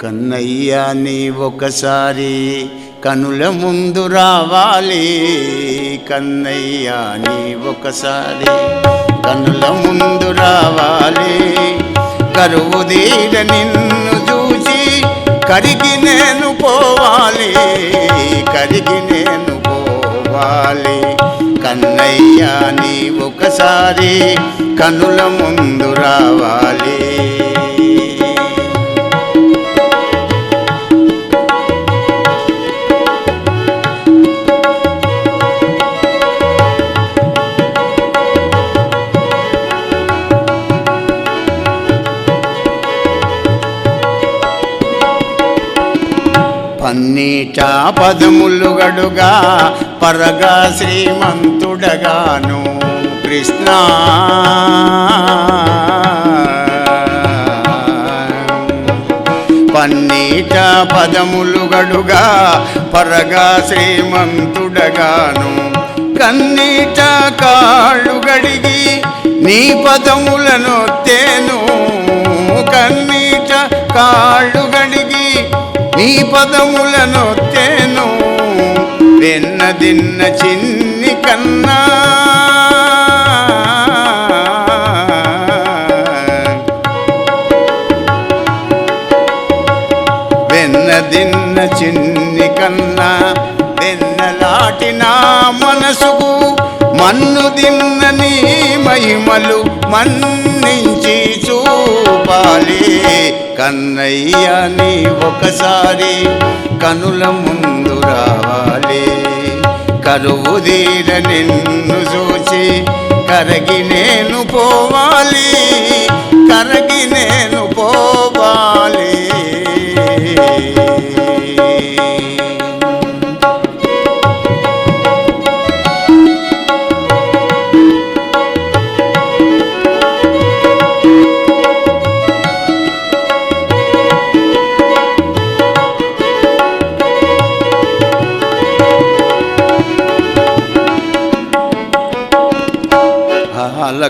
కన్నయ్య నీ ఒకసారి కనుల ముందు రావాలి, కన్నయ్య నీ ఒకసారి కనుల ముందు రావాలి. కరువు తీర నిన్ను చూసి కరిగి నేను పోవాలి, కరిగి నేను పోవాలి. కన్నయ్య నీ ఒకసారి కనుల ముందు రావాలి. పన్నీట పదములు గడుగా పరగా శ్రీమంతుడగాను కృష్ణ. పన్నీట పదములు గడుగా పరగా శ్రీమంతుడగాను కన్నీట కాళ్ళు గడిగి నీ పదములను తేను. కన్నీట కాళ్ళు గడిగి నీ పదములను తేను. వెన్నదిన్న చిన్ని కన్నా వెన్నదిన్న చిన్ని కన్నా వెన్నలాటి నా మనసుకు మన్ను దిన్న నీ మహిమలు మన్నించి చూపాలి. కన్నయ్య నీ ఒకసారి కనుల ముందు రావాలి. కరువు తీర నిన్ను చూసి కరగి నేను పోవాలి, కరగి నేను పోవాలి.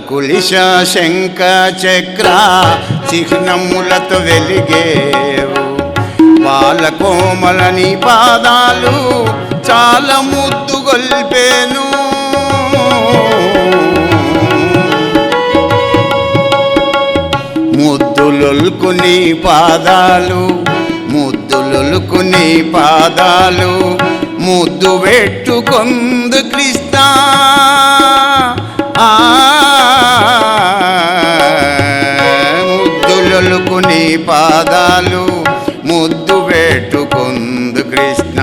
కులిశ శంఖ చక్ర చిహ్నములతో వెలిగేవు. బాలకోమల నీ పాదాలు చాలా ముద్దు గొల్పేను. ముద్దులొల్కు నీ పాదాలు, ముద్దులొల్కు నీ పాదాలు ముద్దు పెట్టుకొందు కృష్ణ. ముద్దులొల్కు నీ పాదాలు ముద్దు పెట్టుకొందు కృష్ణ.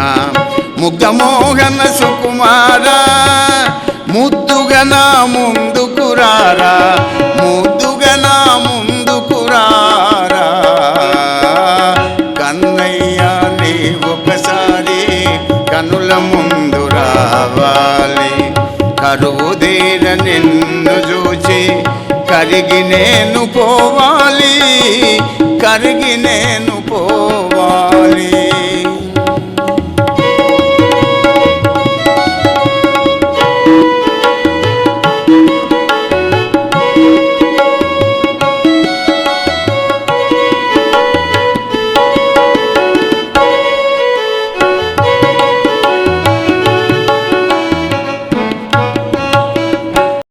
ముగ్ధమోహన సుకుమార ముద్దుగా నా ముందుకు రారా, ముద్దుగా నా ముందుకు రారా. కన్నయ్య నీ ఒకసారి కనుల ముందు రావాలి. కరువు తీర నిన్ను చూచి కరిగి నేను పోవాలి, కరిగి నేను పోవాలి.